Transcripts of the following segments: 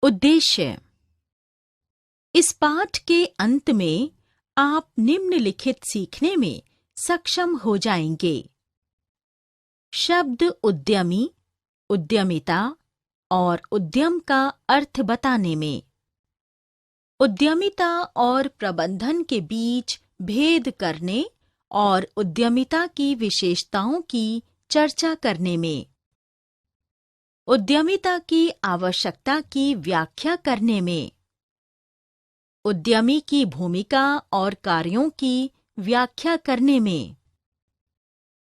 उद्देश्य। इस पाठ के अंत में आप निम्नलिखित सीखने में सक्षम हो जाएंगे। शब्द उद्यमी, उद्यमिता और उद्यम का अर्थ बताने में, उद्यमिता और प्रबंधन के बीच भेद करने और उद्यमिता की विशेषताओं की चर्चा करने में, उद्यमिता की आवश्यकता की व्याख्या करने में, उद्यमी की भूमिका और कार्यों की व्याख्या करने में,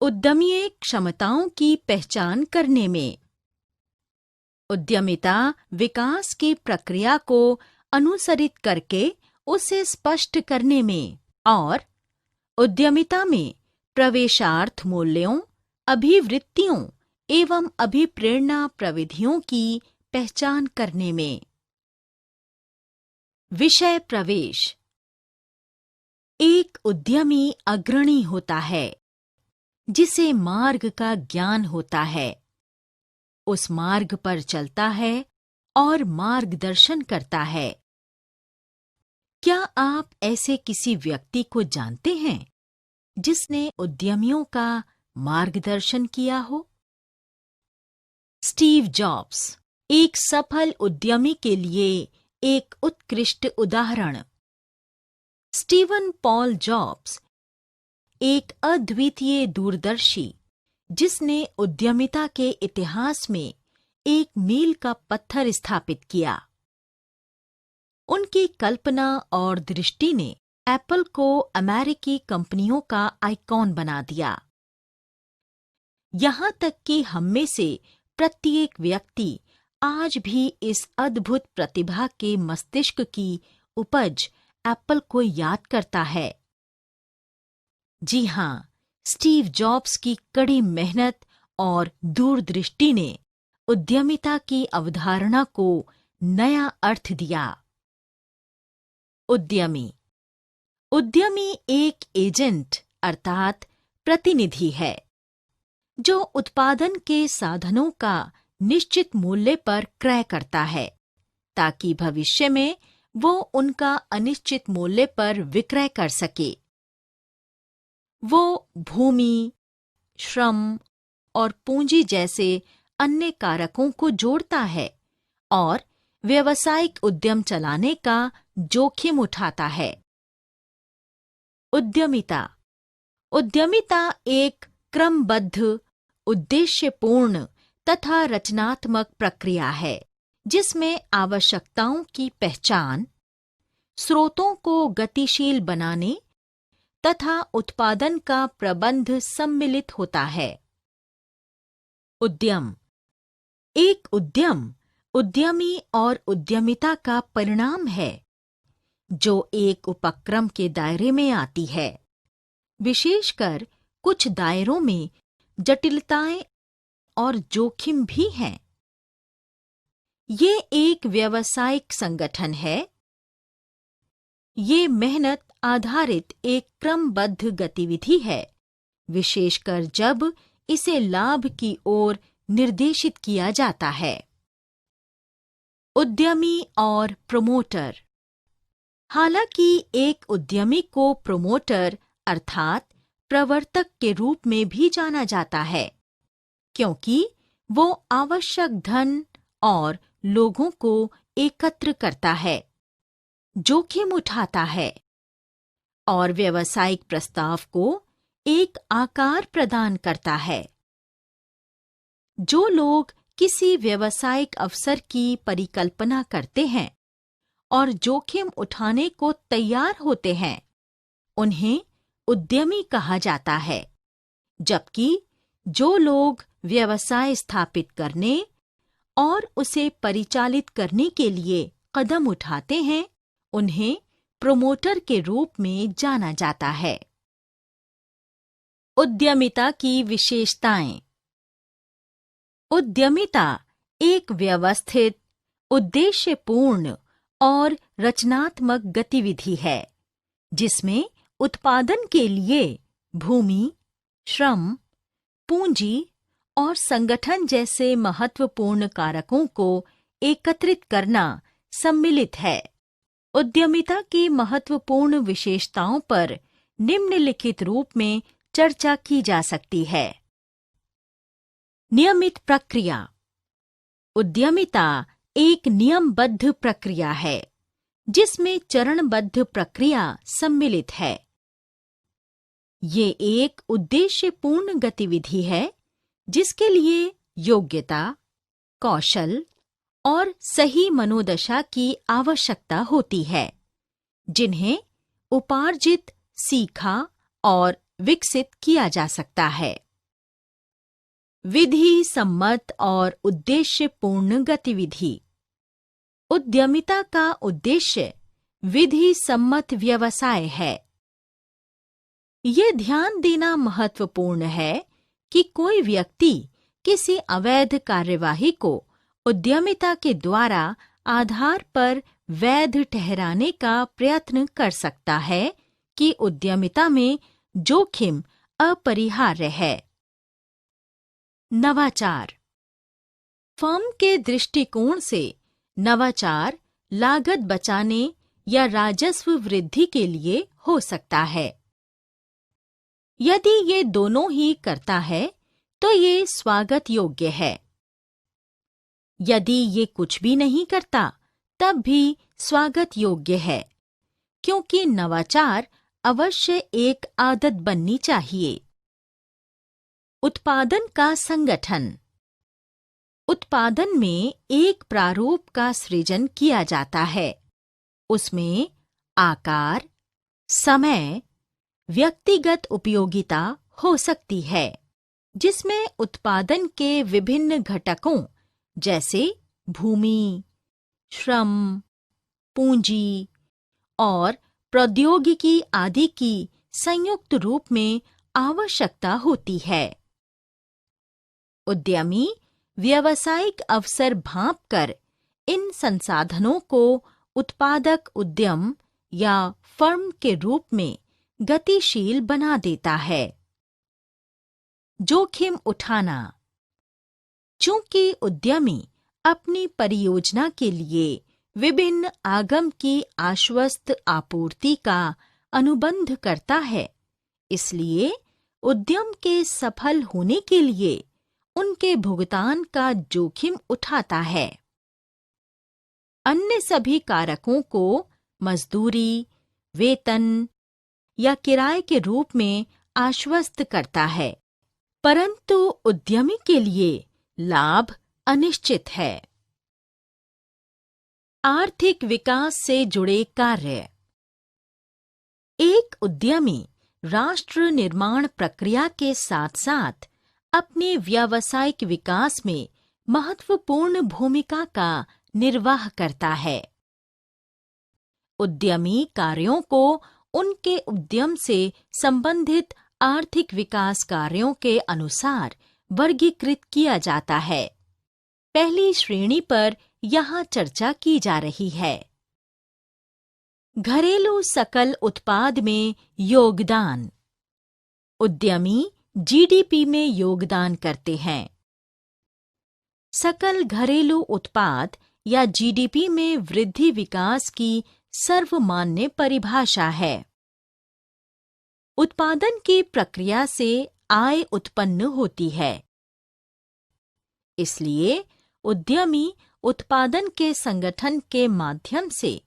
उद्यमीय क्षमताओं की पहचान करने में, उद्यमिता विकास की प्रक्रिया को अनुसरित करके उसे स्पष्ट करने में और उद्यमिता में प्रवेशार्थ मूल्यों, अभिवृत्तियों एवं अभिप्रेरणा प्रविधियों की पहचान करने में। विषय प्रवेश। एक उद्यमी अग्रणी होता है जिसे मार्ग का ज्ञान होता है, उस मार्ग पर चलता है और मार्गदर्शन करता है। क्या आप ऐसे किसी व्यक्ति को जानते हैं जिसने उद्यमियों का मार्गदर्शन किया हो? स्टीव जॉब्स एक सफल उद्यमी के लिए एक उत्कृष्ट उदाहरण। स्टीवन पॉल जॉब्स एक अद्वितीय दूरदर्शी जिसने उद्यमिता के इतिहास में एक मील का पत्थर स्थापित किया। उनकी कल्पना और दृष्टि ने एप्पल को अमेरिकी कंपनियों का आइकॉन बना दिया। यहां तक कि हम में से प्रत्येक व्यक्ति आज भी इस अद्भुत प्रतिभा के मस्तिष्क की उपज एप्पल को याद करता है। जी हां, स्टीव जॉब्स की कड़ी मेहनत और दूरदृष्टि ने उद्यमिता की अवधारणा को नया अर्थ दिया। उद्यमी। उद्यमी एक एजेंट अर्थात प्रतिनिधि है जो उत्पादन के साधनों का निश्चित मूल्य पर क्रय करता है ताकि भविष्य में वो उनका अनिश्चित मूल्य पर विक्रय कर सके। वो भूमि, श्रम और पूंजी जैसे अन्य कारकों को जोड़ता है और व्यावसायिक उद्यम चलाने का जोखिम उठाता है। उद्यमिता। उद्यमिता एक क्रमबद्ध, उद्देश्यपूर्ण तथा रचनात्मक प्रक्रिया है जिसमें आवश्यकताओं की पहचान, स्रोतों को गतिशील बनाने तथा उत्पादन का प्रबंध सम्मिलित होता है। उद्यम। एक उद्यम उद्यमी और उद्यमिता का परिणाम है जो एक उपक्रम के दायरे में आती है। विशेषकर कुछ दायरों में जटिलताएं और जोखिम भी हैं। ये एक व्यावसायिक संगठन है। ये मेहनत आधारित एक क्रमबद्ध गतिविधि है, विशेषकर जब इसे लाभ की ओर निर्देशित किया जाता है। उद्यमी और प्रमोटर। हालांकि एक उद्यमी को प्रमोटर अर्थात प्रवर्तक के रूप में भी जाना जाता है, क्योंकि वो आवश्यक धन और लोगों को एकत्र करता है, जोखिम उठाता है और व्यावसायिक प्रस्ताव को एक आकार प्रदान करता है। जो लोग किसी व्यावसायिक अवसर की परिकल्पना करते हैं और जोखिम उठाने को तैयार होते हैं, उन्हें उद्यमी कहा जाता है, जबकि जो लोग व्यवसाय स्थापित करने और उसे परिचालित करने के लिए कदम उठाते हैं, उन्हें प्रमोटर के रूप में जाना जाता है। उद्यमिता की विशेषताएं। उद्यमिता एक व्यवस्थित, उद्देश्यपूर्ण और रचनात्मक गतिविधि है जिसमें उत्पादन के लिए भूमि, श्रम, पूंजी और संगठन जैसे महत्वपूर्ण कारकों को एकत्रित करना सम्मिलित है। उद्यमिता की महत्वपूर्ण विशेषताओं पर निम्नलिखित रूप में चर्चा की जा सकती है। नियमित प्रक्रिया। उद्यमिता एक नियमबद्ध प्रक्रिया है जिसमें चरणबद्ध प्रक्रिया सम्मिलित है। ये एक उद्देश्यपूर्ण गतिविधि है जिसके लिए योग्यता, कौशल और सही मनोदशा की आवश्यकता होती है, जिन्हें उपार्जित, सीखा और विकसित किया जा सकता है। विधि सम्मत और उद्देश्यपूर्ण गतिविधि। उद्यमिता का उद्देश्य विधि सम्मत व्यवसाय है। ये ध्यान देना महत्वपूर्ण है कि कोई व्यक्ति किसी अवैध कार्यवाही को उद्यमिता के द्वारा आधार पर वैध ठहराने का प्रयत्न कर सकता है कि उद्यमिता में जोखिम अपरिहार्य है। नवाचार। फर्म के दृष्टिकोण से नवाचार लागत बचाने या राजस्व वृद्धि के लिए हो सकता है। यदि ये दोनों ही करता है तो ये स्वागत योग्य है। यदि ये कुछ भी नहीं करता तब भी स्वागत योग्य है, क्योंकि नवाचार अवश्य एक आदत बननी चाहिए। उत्पादन का संगठन। उत्पादन में एक प्रारूप का सृजन किया जाता है। उसमें आकार, समय, व्यक्तिगत उपयोगिता हो सकती है, जिसमें उत्पादन के विभिन्न घटकों जैसे भूमि, श्रम, पूंजी और प्रौद्योगिकी आदि की संयुक्त रूप में आवश्यकता होती है। उद्यमी व्यावसायिक अवसर भांपकर इन संसाधनों को उत्पादक उद्यम या फर्म के रूप में गतिशील बना देता है। जोखिम उठाना। चूंकि उद्यमी अपनी परियोजना के लिए विभिन्न आगम की आश्वस्त आपूर्ति का अनुबंध करता है, इसलिए उद्यम के सफल होने के लिए उनके भुगतान का जोखिम उठाता है। अन्य सभी कारकों को मजदूरी, वेतन या किराए के रूप में आश्वस्त करता है, परंतु उद्यमी के लिए लाभ अनिश्चित है। आर्थिक विकास से जुड़े कार्य। एक उद्यमी राष्ट्र निर्माण प्रक्रिया के साथ-साथ अपने व्यावसायिक विकास में महत्वपूर्ण भूमिका का निर्वाह करता है। उद्यमी कार्यों को उनके उद्यम से संबंधित आर्थिक विकास कार्यों के अनुसार वर्गीकृत किया जाता है। पहली श्रेणी पर यहाँ चर्चा की जा रही है। घरेलू सकल उत्पाद में योगदान। उद्यमी जीडीपी में योगदान करते हैं। सकल घरेलू उत्पाद या जीडीपी में वृद्धि विकास की सर्वमान्य परिभाषा है। उत्पादन की प्रक्रिया से आय उत्पन्न होती है। इसलिए उद्यमी उत्पादन के संगठन के माध्यम से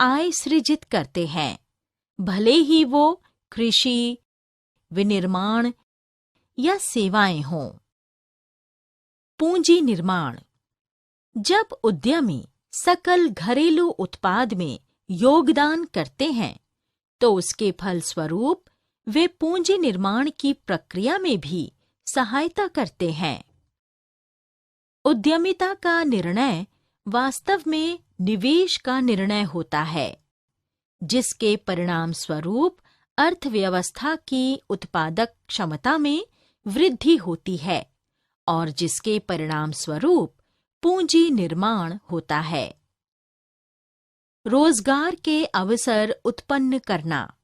आय सृजित करते हैं, भले ही वो कृषि, विनिर्माण या सेवाएं हों। पूंजी निर्माण। जब उद्यमी सकल घरेलू उत्पाद में योगदान करते हैं, तो उसके फलस्वरूप वे पूंजी निर्माण की प्रक्रिया में भी सहायता करते हैं। उद्यमिता का निर्णय वास्तव में निवेश का निर्णय होता है, जिसके परिणाम स्वरूप अर्थव्यवस्था की उत्पादक क्षमता में वृद्धि होती है और जिसके परिणाम स्वरूप पूंजी निर्माण होता है। रोजगार के अवसर उत्पन्न करना।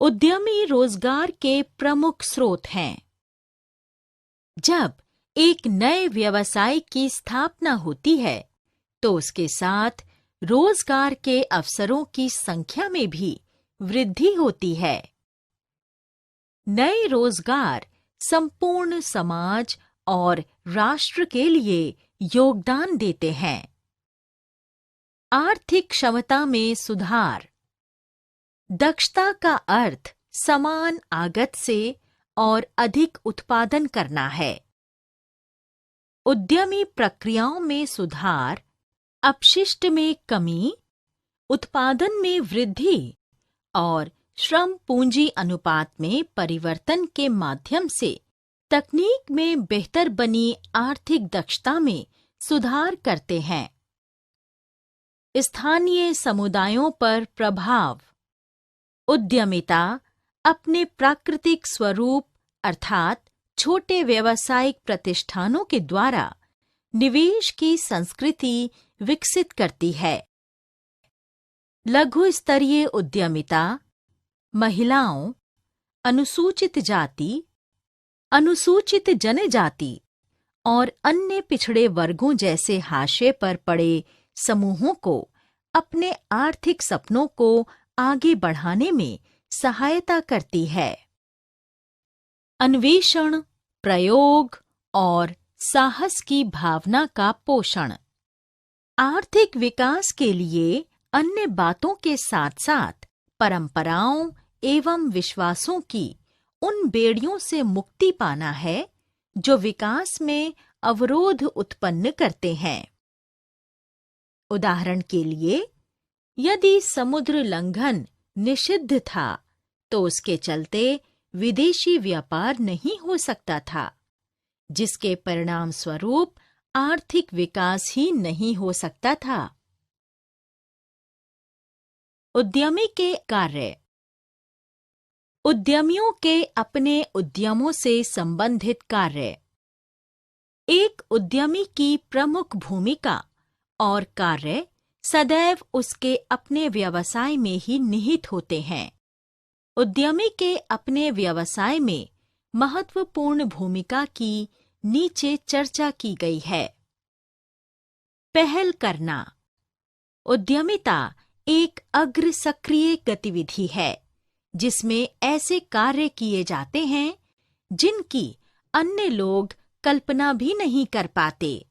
उद्यमी रोजगार के प्रमुख स्रोत हैं। जब एक नए व्यवसाय की स्थापना होती है, तो उसके साथ रोजगार के अवसरों की संख्या में भी वृद्धि होती है। नए रोजगार संपूर्ण समाज और राष्ट्र के लिए योगदान देते हैं। आर्थिक क्षमता में सुधार। दक्षता का अर्थ समान आगत से और अधिक उत्पादन करना है। उद्यमी प्रक्रियाओं में सुधार, अपशिष्ट में कमी, उत्पादन में वृद्धि और श्रम पूंजी अनुपात में परिवर्तन के माध्यम से तकनीक में बेहतर बनी आर्थिक दक्षता में सुधार करते हैं। स्थानीय समुदायों पर प्रभाव। उद्यमिता अपने प्राकृतिक स्वरूप अर्थात छोटे व्यावसायिक प्रतिष्ठानों के द्वारा निवेश की संस्कृति विकसित करती है। लघु स्तरीय उद्यमिता महिलाओं, अनुसूचित जाति, अनुसूचित जनजाति और अन्य पिछड़े वर्गों जैसे हाशिए पर पड़े समूहों को अपने आर्थिक सपनों को आगे बढ़ाने में सहायता करती है। अन्वेषण, प्रयोग और साहस की भावना का पोषण। आर्थिक विकास के लिए अन्य बातों के साथ-साथ परंपराओं एवं विश्वासों की उन बेड़ियों से मुक्ति पाना है जो विकास में अवरोध उत्पन्न करते हैं। उदाहरण के लिए, यदि समुद्र लंघन निषिद्ध था, तो उसके चलते विदेशी व्यापार नहीं हो सकता था, जिसके परिणाम स्वरूप आर्थिक विकास ही नहीं हो सकता था। उद्यमी के कार्य। उद्यमियों के अपने उद्यमों से संबंधित कार्य। एक उद्यमी की प्रमुख भूमिका और कार्य सदैव उसके अपने व्यवसाय में ही निहित होते हैं। उद्यमी के अपने व्यवसाय में महत्वपूर्ण भूमिका की नीचे चर्चा की गई है। पहल करना। उद्यमिता एक अग्र सक्रिय गतिविधि है जिसमें ऐसे कार्य किए जाते हैं जिनकी अन्य लोग कल्पना भी नहीं कर पाते।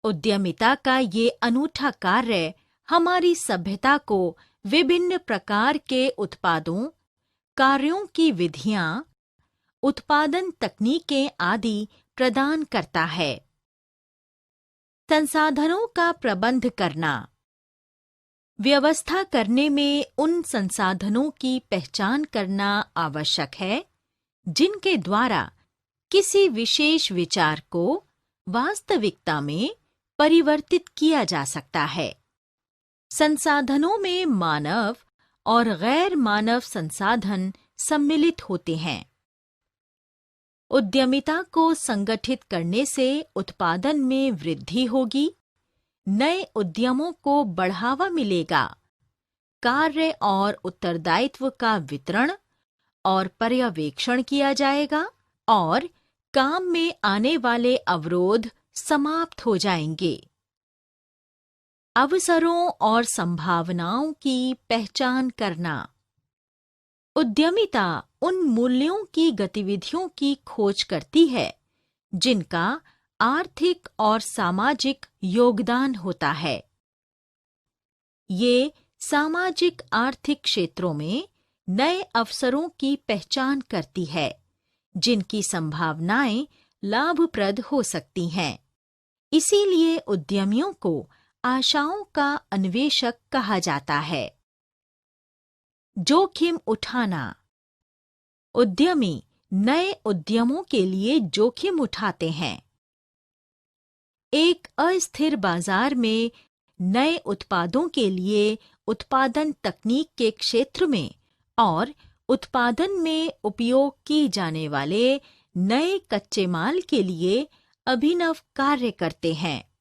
उद्यमिता का ये अनूठा कार्य हमारी सभ्यता को विभिन्न प्रकार के उत्पादों, कार्यों की विधियां, उत्पादन तकनीकें आदि प्रदान करता है। संसाधनों का प्रबंध करना। व्यवस्था करने में उन संसाधनों की पहचान करना आवश्यक है जिनके द्वारा किसी विशेष विचार को वास्तविकता में परिवर्तित किया जा सकता है। संसाधनों में मानव और गैर मानव संसाधन सम्मिलित होते हैं। उद्यमिता को संगठित करने से उत्पादन में वृद्धि होगी, नए उद्यमों को बढ़ावा मिलेगा, कार्य और उत्तरदायित्व का वितरण और पर्यवेक्षण किया जाएगा और काम में आने वाले अवरोध समाप्त हो जाएंगे। अवसरों और संभावनाओं की पहचान करना। उद्यमिता उन मूल्यों की गतिविधियों की खोज करती है जिनका आर्थिक और सामाजिक योगदान होता है। ये सामाजिक आर्थिक क्षेत्रों में नए अवसरों की पहचान करती है जिनकी संभावनाएं लाभप्रद हो सकती हैं। इसीलिए उद्यमियों को आशाओं का अन्वेषक कहा जाता है। जोखिम उठाना। उद्यमी नए उद्यमों के लिए जोखिम उठाते हैं। एक अस्थिर बाजार में नए उत्पादों के लिए उत्पादन तकनीक के क्षेत्र में और उत्पादन में उपयोग की जाने वाले नए कच्चे माल के लिए अभिनव कार्य करते हैं।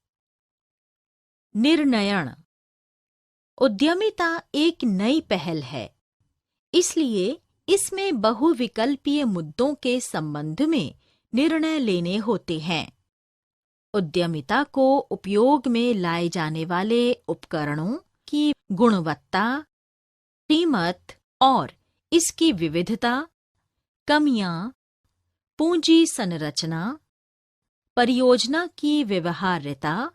निर्णयन। उद्यमिता एक नई पहल है, इसलिए इसमें बहुविकल्पीय मुद्दों के संबंध में निर्णय लेने होते हैं। उद्यमिता को उपयोग में लाए जाने वाले उपकरणों की गुणवत्ता, कीमत और इसकी विविधता, कमियां, पूंजी संरचना, परियोजना की व्यवहार्यता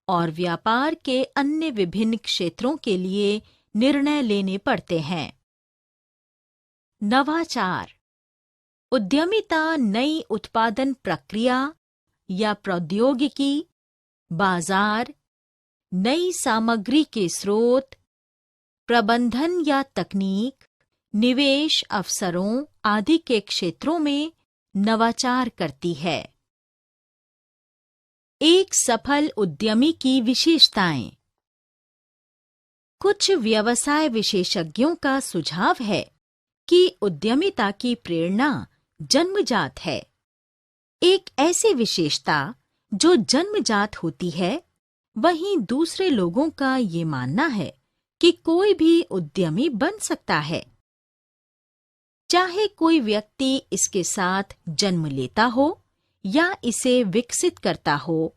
और व्यापार के अन्य विभिन्न क्षेत्रों के लिए निर्णय लेने पड़ते हैं। नवाचार। उद्यमिता नई उत्पादन प्रक्रिया या प्रौद्योगिकी, बाजार, नई सामग्री के स्रोत, प्रबंधन या तकनीक, निवेश अवसरों आदि के क्षेत्रों में नवाचार करती है। एक सफल उद्यमी की विशेषताएं। कुछ व्यवसाय विशेषज्ञों का सुझाव है कि उद्यमिता की प्रेरणा जन्मजात है। एक ऐसी विशेषता जो जन्मजात होती है, वहीं दूसरे लोगों का ये मानना है कि कोई भी उद्यमी बन सकता है। चाहे कोई व्यक्ति इसके साथ जन्म लेता हो या इसे विकसित करता हो,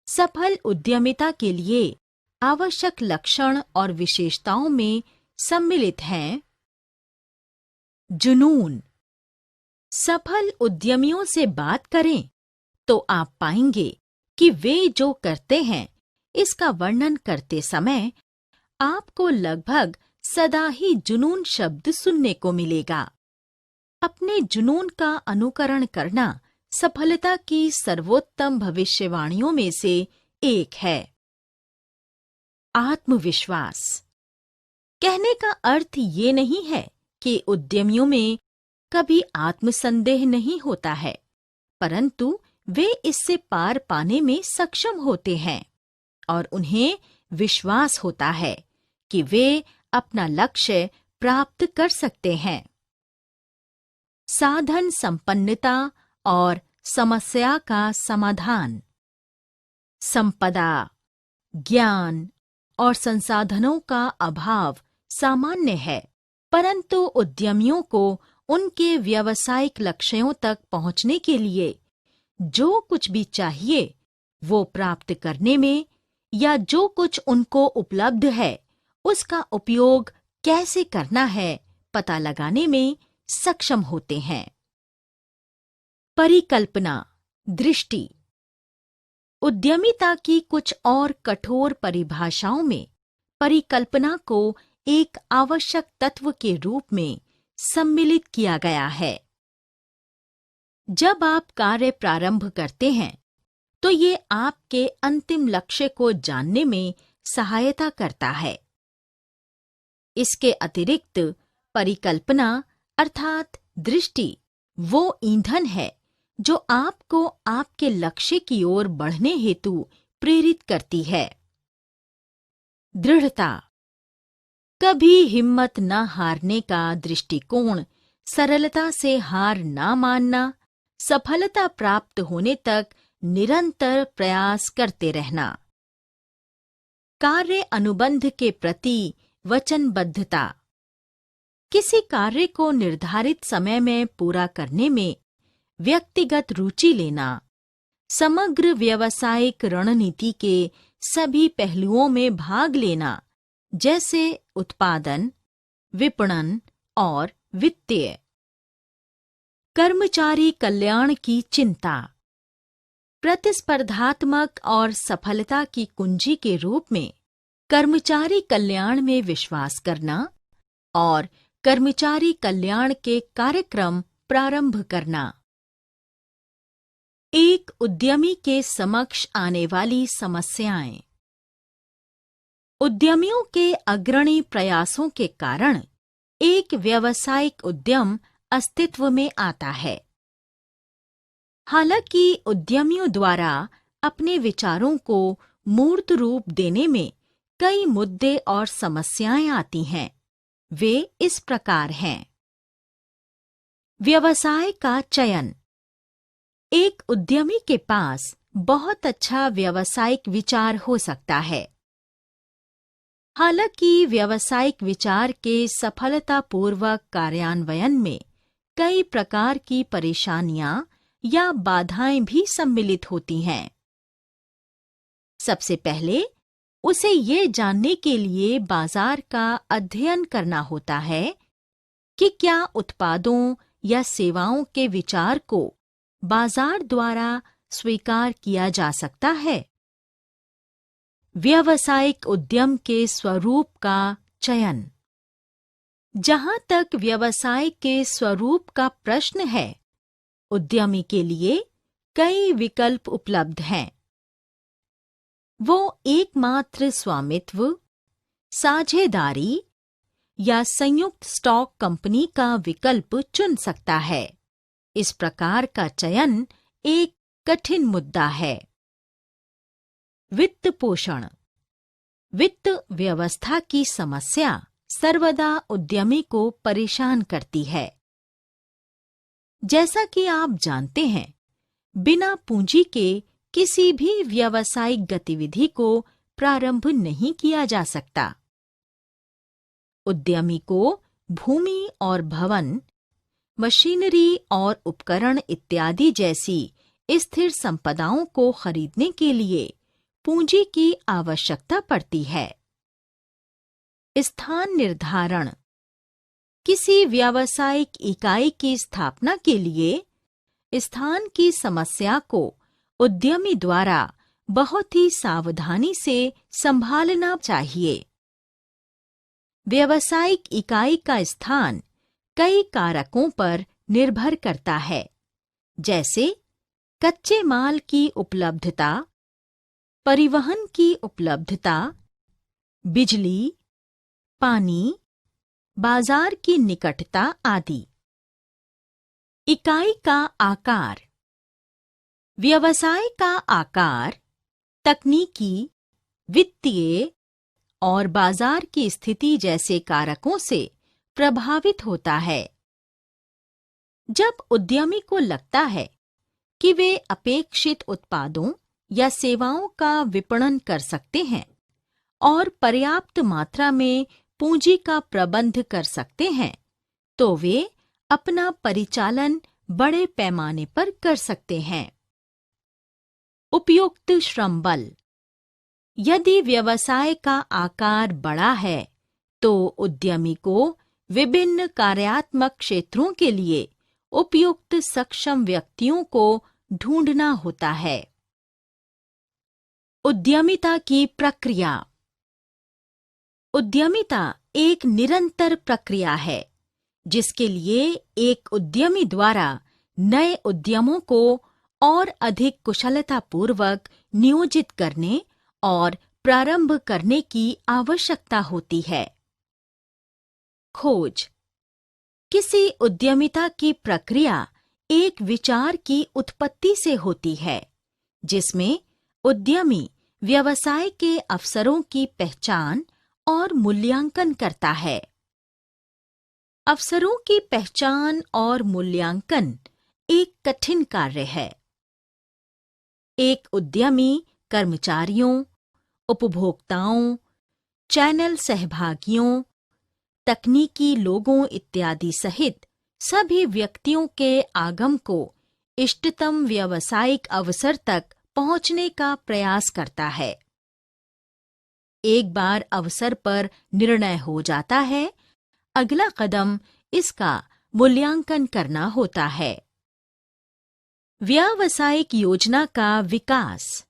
सफल उद्यमिता के लिए आवश्यक लक्षण और विशेषताओं में सम्मिलित हैं। जुनून। सफल उद्यमियों से बात करें तो आप पाएंगे कि वे जो करते हैं, इसका वर्णन करते समय आपको लगभग सदा ही जुनून शब्द सुनने को मिलेगा। अपने जुनून का अनुकरण करना सफलता की सर्वोत्तम भविष्यवाणियों में से एक है। आत्मविश्वास। कहने का अर्थ ये नहीं है कि उद्यमियों में कभी आत्मसंदेह नहीं होता है, परंतु वे इससे पार पाने में सक्षम होते हैं और उन्हें विश्वास होता है कि वे अपना लक्ष्य प्राप्त कर सकते हैं। साधन संपन्नता और समस्या का समाधान। संपदा, ज्ञान और संसाधनों का अभाव सामान्य है, परंतु उद्यमियों को उनके व्यावसायिक लक्ष्यों तक पहुंचने के लिए जो कुछ भी चाहिए वो प्राप्त करने में या जो कुछ उनको उपलब्ध है उसका उपयोग कैसे करना है पता लगाने में सक्षम होते हैं। परिकल्पना, दृष्टि। उद्यमिता की कुछ और कठोर परिभाषाओं में परिकल्पना को एक आवश्यक तत्व के रूप में सम्मिलित किया गया है। जब आप कार्य प्रारंभ करते हैं तो ये आपके अंतिम लक्ष्य को जानने में सहायता करता है। इसके अतिरिक्त परिकल्पना अर्थात दृष्टि वो ईंधन है जो आपको आपके लक्ष्य की ओर बढ़ने हेतु प्रेरित करती है। दृढ़ता। कभी हिम्मत न हारने का दृष्टिकोण, सरलता से हार न मानना, सफलता प्राप्त होने तक निरंतर प्रयास करते रहना। कार्य अनुबंध के प्रति वचनबद्धता। किसी कार्य को निर्धारित समय में पूरा करने में व्यक्तिगत रुचि लेना, समग्र व्यावसायिक रणनीति के सभी पहलुओं में भाग लेना, जैसे उत्पादन, विपणन और वित्तीय। कर्मचारी कल्याण की चिंता। प्रतिस्पर्धात्मक और सफलता की कुंजी के रूप में कर्मचारी कल्याण में विश्वास करना और कर्मचारी कल्याण के कार्यक्रम प्रारंभ करना। एक उद्यमी के समक्ष आने वाली समस्याएं। उद्यमियों के अग्रणी प्रयासों के कारण एक व्यावसायिक उद्यम अस्तित्व में आता है। हालांकि उद्यमियों द्वारा अपने विचारों को मूर्त रूप देने में कई मुद्दे और समस्याएं आती हैं। वे इस प्रकार हैं। व्यवसाय का चयन। एक उद्यमी के पास बहुत अच्छा व्यावसायिक विचार हो सकता है। हालांकि व्यावसायिक विचार के सफलतापूर्वक कार्यान्वयन में कई प्रकार की परेशानियां या बाधाएं भी सम्मिलित होती हैं। सबसे पहले उसे ये जानने के लिए बाजार का अध्ययन करना होता है कि क्या उत्पादों या सेवाओं के विचार को बाजार द्वारा स्वीकार किया जा सकता है। व्यावसायिक उद्यम के स्वरूप का चयन। जहां तक व्यवसाय के स्वरूप का प्रश्न है, उद्यमी के लिए कई विकल्प उपलब्ध हैं। वो एकमात्र स्वामित्व, साझेदारी या संयुक्त स्टॉक कंपनी का विकल्प चुन सकता है। इस प्रकार का चयन एक कठिन मुद्दा है। वित्त पोषण। वित्त व्यवस्था की समस्या सर्वदा उद्यमी को परेशान करती है। जैसा कि आप जानते हैं, बिना पूंजी के किसी भी व्यावसायिक गतिविधि को प्रारंभ नहीं किया जा सकता। उद्यमी को भूमि और भवन, मशीनरी और उपकरण इत्यादि जैसी स्थिर संपदाओं को खरीदने के लिए पूंजी की आवश्यकता पड़ती है। स्थान निर्धारण। किसी व्यावसायिक इकाई की स्थापना के लिए स्थान की समस्या को उद्यमी द्वारा बहुत ही सावधानी से संभालना चाहिए। व्यावसायिक इकाई का स्थान कई कारकों पर निर्भर करता है, जैसे कच्चे माल की उपलब्धता, परिवहन की उपलब्धता, बिजली, पानी, बाजार की निकटता आदि। इकाई का आकार। व्यवसाय का आकार तकनीकी, वित्तीय और बाजार की स्थिति जैसे कारकों से प्रभावित होता है। जब उद्यमी को लगता है कि वे अपेक्षित उत्पादों या सेवाओं का विपणन कर सकते हैं और पर्याप्त मात्रा में पूंजी का प्रबंध कर सकते हैं, तो वे अपना परिचालन बड़े पैमाने पर कर सकते हैं। उपयुक्त श्रम बल। यदि व्यवसाय का आकार बड़ा है, तो उद्यमी को विभिन्न कार्यात्मक क्षेत्रों के लिए उपयुक्त सक्षम व्यक्तियों को ढूंढना होता है। उद्यमिता की प्रक्रिया। उद्यमिता एक निरंतर प्रक्रिया है, जिसके लिए एक उद्यमी द्वारा नए उद्यमों को और अधिक कुशलतापूर्वक नियोजित करने और प्रारंभ करने की आवश्यकता होती है। खोज। किसी उद्यमिता की प्रक्रिया एक विचार की उत्पत्ति से होती है, जिसमें उद्यमी व्यवसाय के अवसरों की पहचान और मूल्यांकन करता है। अवसरों की पहचान और मूल्यांकन एक कठिन कार्य है। एक उद्यमी कर्मचारियों, उपभोक्ताओं, चैनल सहभागियों, तकनीकी लोगों इत्यादि सहित सभी व्यक्तियों के आगम को इष्टतम व्यावसायिक अवसर तक पहुंचने का प्रयास करता है। एक बार अवसर पर निर्णय हो जाता है, अगला कदम इसका मूल्यांकन करना होता है। व्यावसायिक योजना का विकास।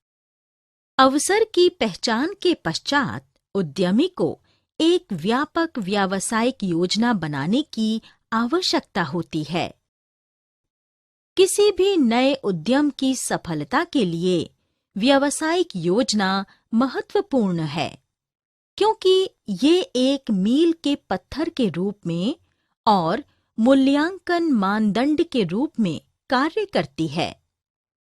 अवसर की पहचान के पश्चात उद्यमी को एक व्यापक व्यावसायिक योजना बनाने की आवश्यकता होती है। किसी भी नए उद्यम की सफलता के लिए व्यावसायिक योजना महत्वपूर्ण है, क्योंकि ये एक मील के पत्थर के रूप में और मूल्यांकन मानदंड के रूप में कार्य करती है,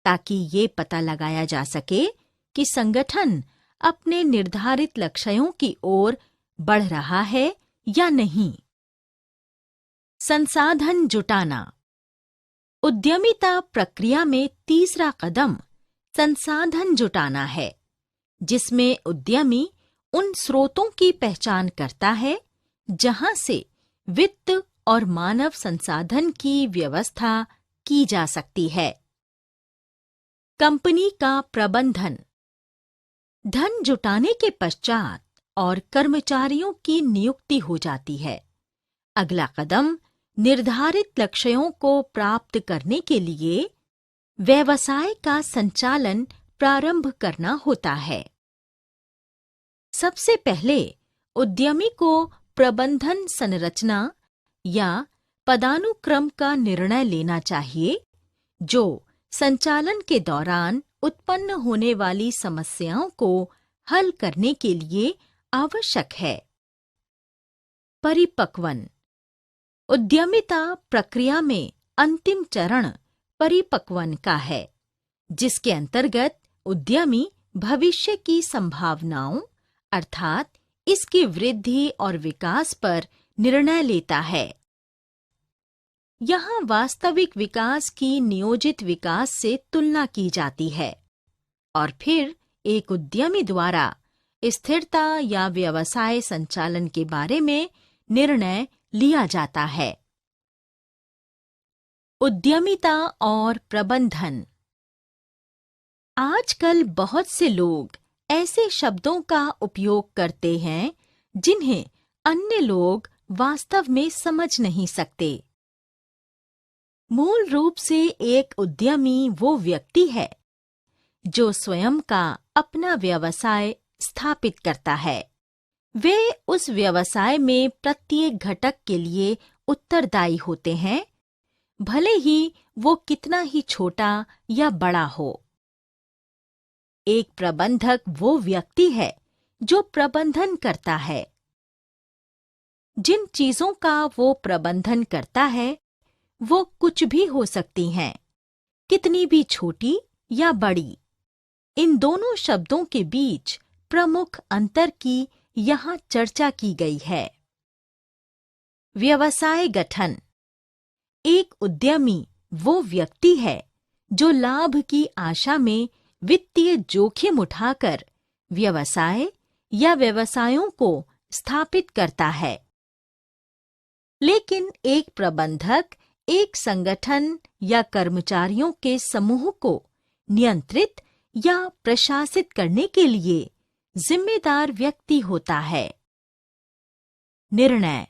ताकि ये पता लगाया जा सके कि संगठन अपने निर्धारित लक्ष्यों की ओर बढ़ रहा है या नहीं। संसाधन जुटाना। उद्यमिता प्रक्रिया में तीसरा कदम संसाधन जुटाना है, जिसमें उद्यमी उन स्रोतों की पहचान करता है जहां से वित्त और मानव संसाधन की व्यवस्था की जा सकती है। कंपनी का प्रबंधन। धन जुटाने के पश्चात और कर्मचारियों की नियुक्ति हो जाती है। अगला कदम निर्धारित लक्ष्यों को प्राप्त करने के लिए व्यवसाय का संचालन प्रारंभ करना होता है। सबसे पहले उद्यमी को प्रबंधन संरचना या पदानुक्रम का निर्णय लेना चाहिए, जो संचालन के दौरान उत्पन्न होने वाली समस्याओं को हल करने के लिए आवश्यक है। परिपक्वन उद्यमिता प्रक्रिया में अंतिम चरण परिपक्वन का है, जिसके अंतर्गत उद्यमी भविष्य की संभावनाओं अर्थात इसकी वृद्धि और विकास पर निर्णय लेता है। यहाँ वास्तविक विकास की नियोजित विकास से तुलना की जाती है और फिर एक उद्यमी द्वारा स्थिरता या व्यवसाय संचालन के बारे में निर्णय लिया जाता है। उद्यमिता और प्रबंधन। आजकल बहुत से लोग ऐसे शब्दों का उपयोग करते हैं जिन्हें अन्य लोग वास्तव में समझ नहीं सकते। मूल रूप से एक उद्यमी वो व्यक्ति है जो स्वयं का अपना व्यवसाय स्थापित करता है। वे उस व्यवसाय में प्रत्येक घटक के लिए उत्तरदायी होते हैं, भले ही वो कितना ही छोटा या बड़ा हो। एक प्रबंधक वो व्यक्ति है जो प्रबंधन करता है। जिन चीजों का वो प्रबंधन करता है वो कुछ भी हो सकती हैं, कितनी भी छोटी या बड़ी। इन दोनों शब्दों के बीच प्रमुख अंतर की यहाँ चर्चा की गई है। व्यवसाय गठन। एक उद्यमी वो व्यक्ति है जो लाभ की आशा में वित्तीय जोखिम उठाकर व्यवसाय या व्यवसायों को स्थापित करता है। लेकिन एक प्रबंधक एक संगठन या कर्मचारियों के समूह को नियंत्रित या प्रशासित करने के लिए जिम्मेदार व्यक्ति होता है। निर्णय।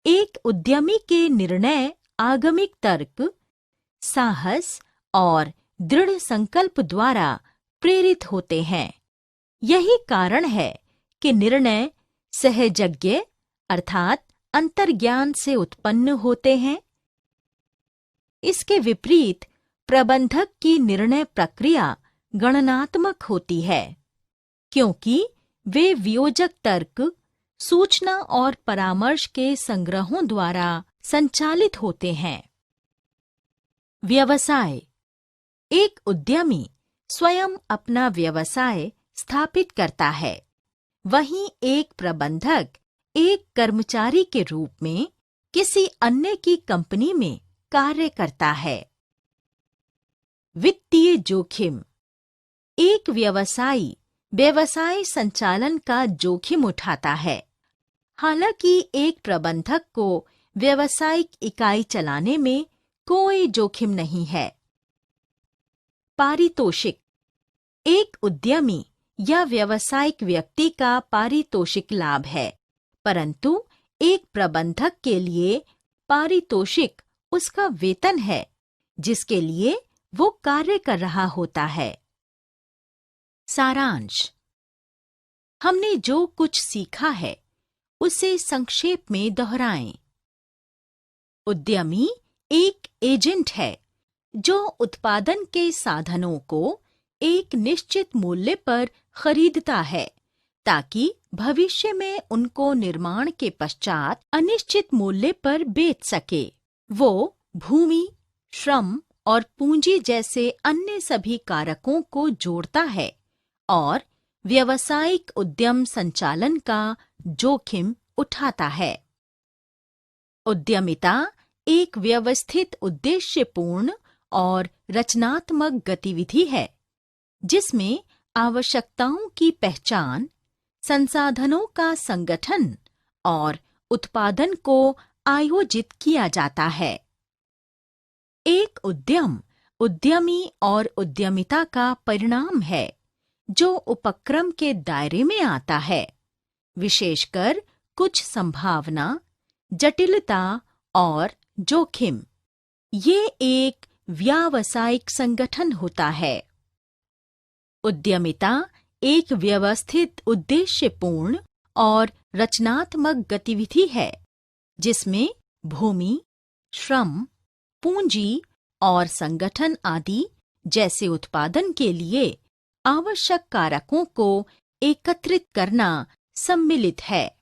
एक उद्यमी के निर्णय आगमिक तर्क, साहस और दृढ़ संकल्प द्वारा प्रेरित होते हैं। यही कारण है कि निर्णय सहजज्ञ अर्थात अंतर्ज्ञान से उत्पन्न होते हैं। इसके विपरीत प्रबंधक की निर्णय प्रक्रिया गणनात्मक होती है, क्योंकि वे वियोजक तर्क, सूचना और परामर्श के संग्रहों द्वारा संचालित होते हैं। व्यवसाय। एक उद्यमी स्वयं अपना व्यवसाय स्थापित करता है, वहीं एक प्रबंधक एक कर्मचारी के रूप में किसी अन्य की कंपनी में कार्य करता है। वित्तीय जोखिम। एक व्यवसायी व्यवसाय संचालन का जोखिम उठाता है, हालांकि एक प्रबंधक को व्यावसायिक इकाई चलाने में कोई जोखिम नहीं है। पारितोषिक। एक उद्यमी या व्यावसायिक व्यक्ति का पारितोषिक लाभ है, परंतु एक प्रबंधक के लिए पारितोषिक उसका वेतन है जिसके लिए वो कार्य कर रहा होता है। सारांश। हमने जो कुछ सीखा है उसे संक्षेप में दोहराएं। उद्यमी एक एजेंट है जो उत्पादन के साधनों को एक निश्चित मूल्य पर खरीदता है ताकि भविष्य में उनको निर्माण के पश्चात अनिश्चित मूल्य पर बेच सके। वो भूमि, श्रम और पूंजी जैसे अन्य सभी कारकों को जोड़ता है और व्यावसायिक उद्यम संचालन का जोखिम उठाता है। उद्यमिता एक व्यवस्थित, उद्देश्यपूर्ण और रचनात्मक गतिविधि है जिसमें आवश्यकताओं की पहचान, संसाधनों का संगठन और उत्पादन को आयोजित किया जाता है। एक उद्यम उद्यमी और उद्यमिता का परिणाम है जो उपक्रम के दायरे में आता है, विशेषकर कुछ संभावना, जटिलता और जोखिम। ये एक व्यावसायिक संगठन होता है। उद्यमिता एक व्यवस्थित, उद्देश्यपूर्ण और रचनात्मक गतिविधि है, जिसमें भूमि, श्रम, पूंजी और संगठन आदि जैसे उत्पादन के लिए आवश्यक कारकों को एकत्रित करना सम्मिलित है।